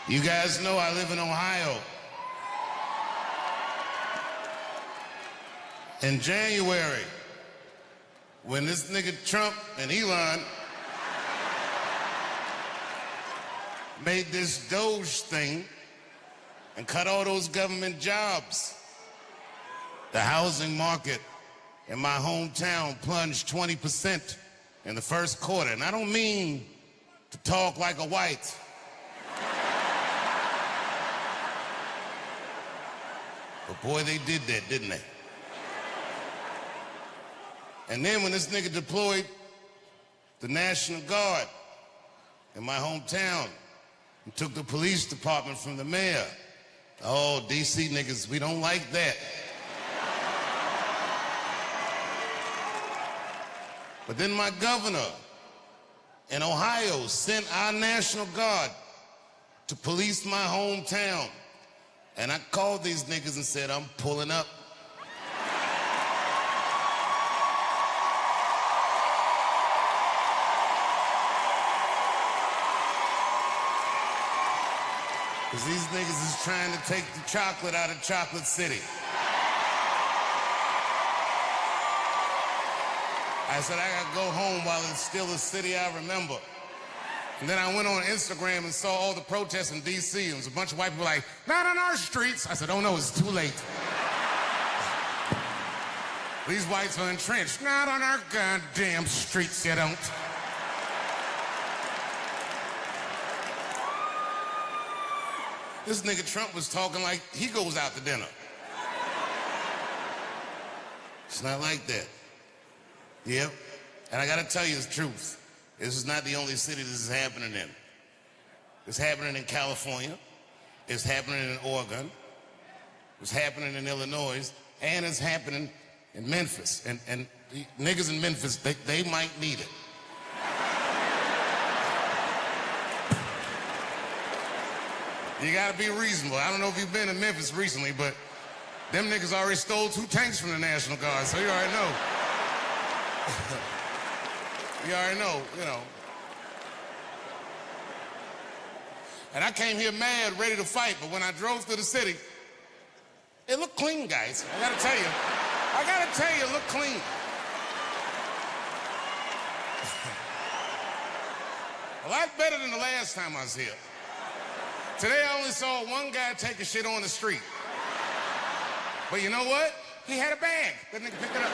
You guys know I live in Ohio. In January, when this nigga Trump and Elon made this Doge thing and cut all those government jobs, the housing market in my hometown plunged 20% in the first quarter. And I don't mean to talk like a white. But boy, they did that, didn't they? And then when this nigga deployed the National Guard in my hometown and took the police department from the mayor, oh, DC niggas, we don't like that. But then my governor in Ohio sent our National Guard to police my hometown. And I called these niggas and said, I'm pulling up. Because these niggas is trying to take the chocolate out of Chocolate City. I said, I gotta go home while it's still a city I remember. And then I went on Instagram and saw all the protests in D.C. and it was a bunch of white people like, not on our streets. I said, oh no, it's too late. These whites are entrenched. Not on our goddamn streets, you don't. This nigga Trump was talking like he goes out to dinner. It's not like that. Yep. And I gotta tell you the truth. This is not the only city this is happening in. It's happening in California. It's happening in Oregon. It's happening in Illinois. And it's happening in Memphis. And the niggas in Memphis, they might need it. You gotta be reasonable. I don't know if you've been in Memphis recently, but them niggas already stole 2 tanks from the National Guard, so you already know. You already know, you know. And I came here mad, ready to fight, but when I drove through the city, it looked clean, guys. I gotta tell you, it looked clean. A lot better than the last time I was here. Today I only saw one guy take a shit on the street. But you know what? He had a bag. That nigga picked it up.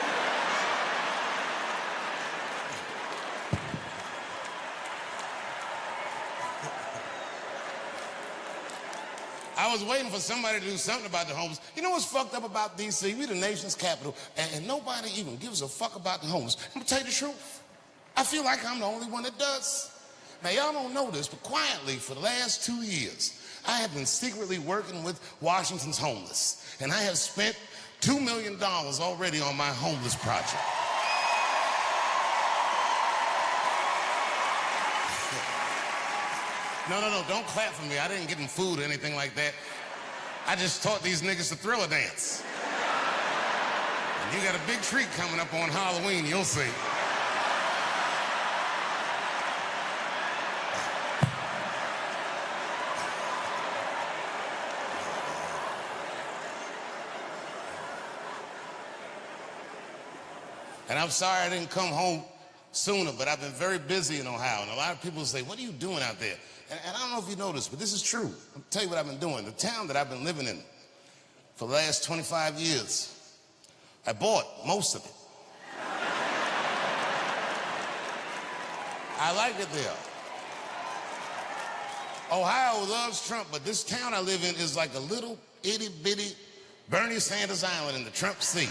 I was waiting for somebody to do something about the homeless. You know what's fucked up about D.C.? We the nation's capital, and nobody even gives a fuck about the homeless. I'm gonna tell you the truth. I feel like I'm the only one that does. Now, y'all don't know this, but quietly, for the last 2 years, I have been secretly working with Washington's homeless, and I have spent $2 million already on my homeless project. No, don't clap for me. I didn't get them food or anything like that. I just taught these niggas to Thriller dance. And you got a big treat coming up on Halloween, you'll see. And I'm sorry I didn't come home sooner, but I've been very busy in Ohio. And a lot of people say, what are you doing out there? And I don't know if you know this, but this is true. I'll tell you what I've been doing. The town that I've been living in for the last 25 years, I bought most of it. I like it there. Ohio loves Trump, but this town I live in is like a little itty-bitty Bernie Sanders Island in the Trump Sea.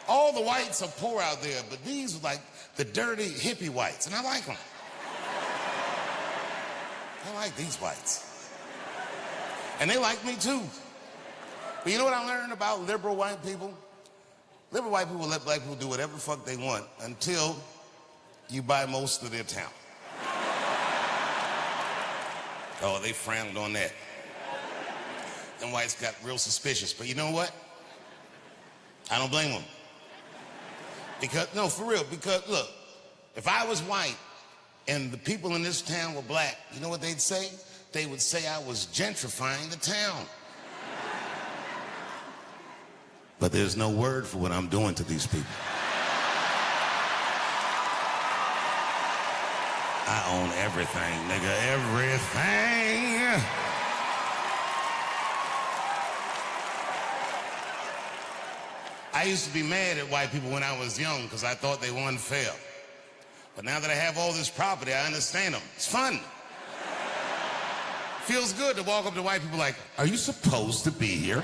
All the whites are poor out there, but these are like the dirty hippie whites, and I like them. I like these whites. And they like me too. But you know what I learned about liberal white people? Liberal white people let black people do whatever the fuck they want until you buy most of their town. Oh, they frowned on that. Them whites got real suspicious, but you know what? I don't blame them. Because, no, for real, because look, if I was white and the people in this town were black, you know what they'd say? They would say I was gentrifying the town. But there's no word for what I'm doing to these people. I own everything, nigga, everything. I used to be mad at white people when I was young because I thought they were unfair. But now that I have all this property, I understand them. It's fun. Feels good to walk up to white people like, are you supposed to be here?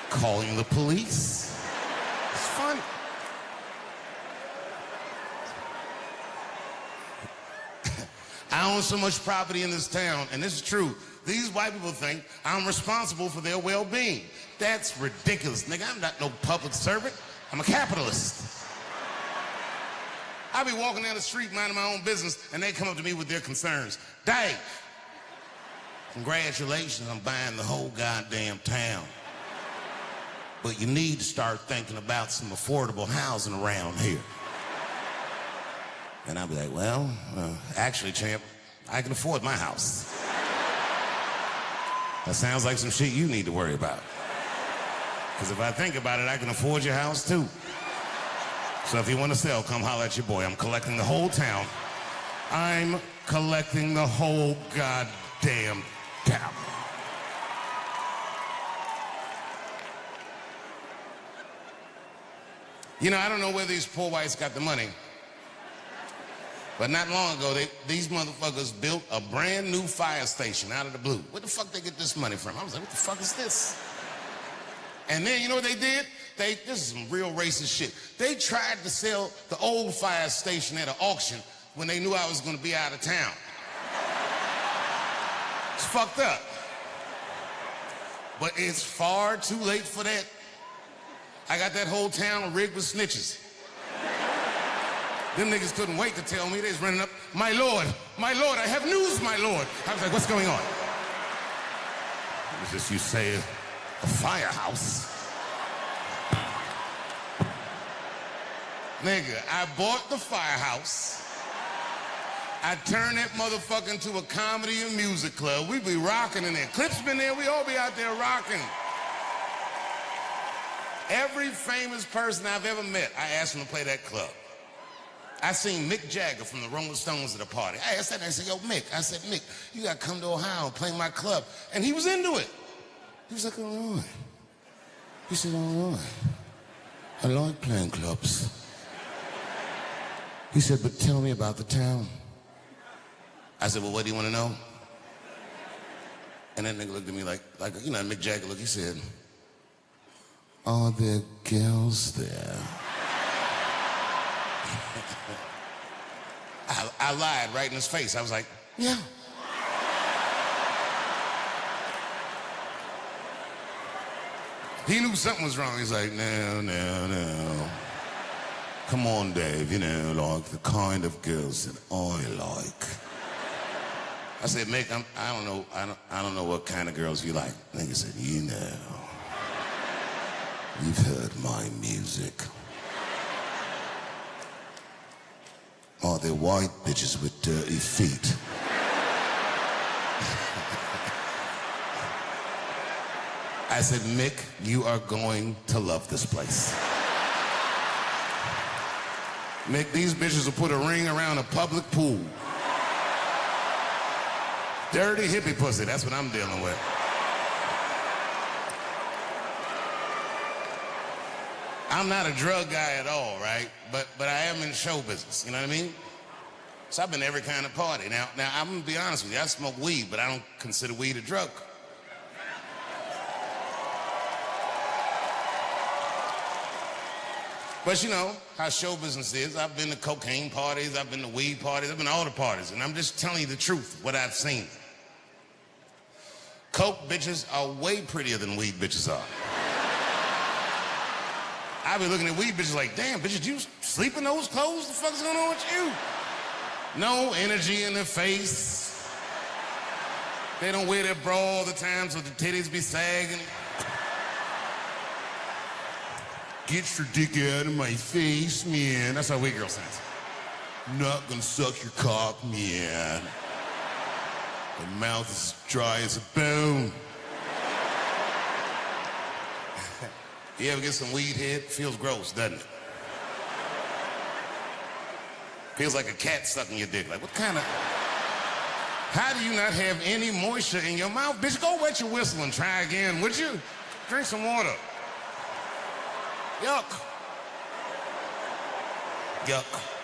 Calling the police. It's fun. I own so much property in this town, and this is true. These white people think I'm responsible for their well-being. That's ridiculous, nigga. I'm not no public servant. I'm a capitalist. I'll be walking down the street minding my own business, and they come up to me with their concerns. Dave, congratulations on buying the whole goddamn town. But you need to start thinking about some affordable housing around here. And I'll be like, well, actually, champ, I can afford my house. That sounds like some shit you need to worry about. Because if I think about it, I can afford your house too. So if you want to sell, come holler at your boy. I'm collecting the whole town. I'm collecting the whole goddamn town. You know, I don't know where these poor whites got the money. But not long ago, these motherfuckers built a brand new fire station out of the blue. Where the fuck they get this money from? I was like, what the fuck is this? And then, you know what they did? This is some real racist shit. They tried to sell the old fire station at an auction when they knew I was gonna be out of town. It's fucked up. But it's far too late for that. I got that whole town rigged with snitches. Them niggas couldn't wait to tell me. They was running up, my lord, I have news, my lord. I was like, what's going on? What is this you say, a firehouse? Nigga, I bought the firehouse. I turned that motherfucker into a comedy and music club. We be rocking in there. Clip's been there, we all be out there rocking. Every famous person I've ever met, I asked them to play that club. I seen Mick Jagger from the Rolling Stones at a party. I asked that, I said, yo, Mick. I said, Mick, you gotta come to Ohio and play my club. And he was into it. He was like, all right. He said, all right. I like playing clubs. He said, but tell me about the town. I said, well, what do you want to know? And that nigga looked at me like you know, Mick Jagger look. He said, are there girls there? I lied right in his face. I was like, yeah. He knew something was wrong. He's like, no. Come on, Dave, you know, like the kind of girls that I like. I said, Mick, I don't know what kind of girls you like. And he said, you know, you've heard my music. Are there white bitches with dirty feet? I said, Mick, you are going to love this place. Mick, these bitches will put a ring around a public pool. Dirty hippie pussy, that's what I'm dealing with. I'm not a drug guy at all, right? But I am in show business, you know what I mean? So I've been to every kind of party. Now I'm gonna be honest with you, I smoke weed, but I don't consider weed a drug. But you know how show business is. I've been to cocaine parties, I've been to weed parties, I've been to all the parties, and I'm just telling you the truth, what I've seen. Coke bitches are way prettier than weed bitches are. I be looking at weed bitches like, damn, bitches, you sleep in those clothes? The fuck's going on with you? No energy in their face. They don't wear their bra all the time so the titties be sagging. Get your dick out of my face, man. That's how white girl sounds. Not gonna suck your cock, man. My mouth is dry as a bone. You ever get some weed head? Feels gross, doesn't it? Feels like a cat sucking your dick. Like, what kind of... How do you not have any moisture in your mouth? Bitch, go wet your whistle and try again, would you? Drink some water. Yuck. Yuck.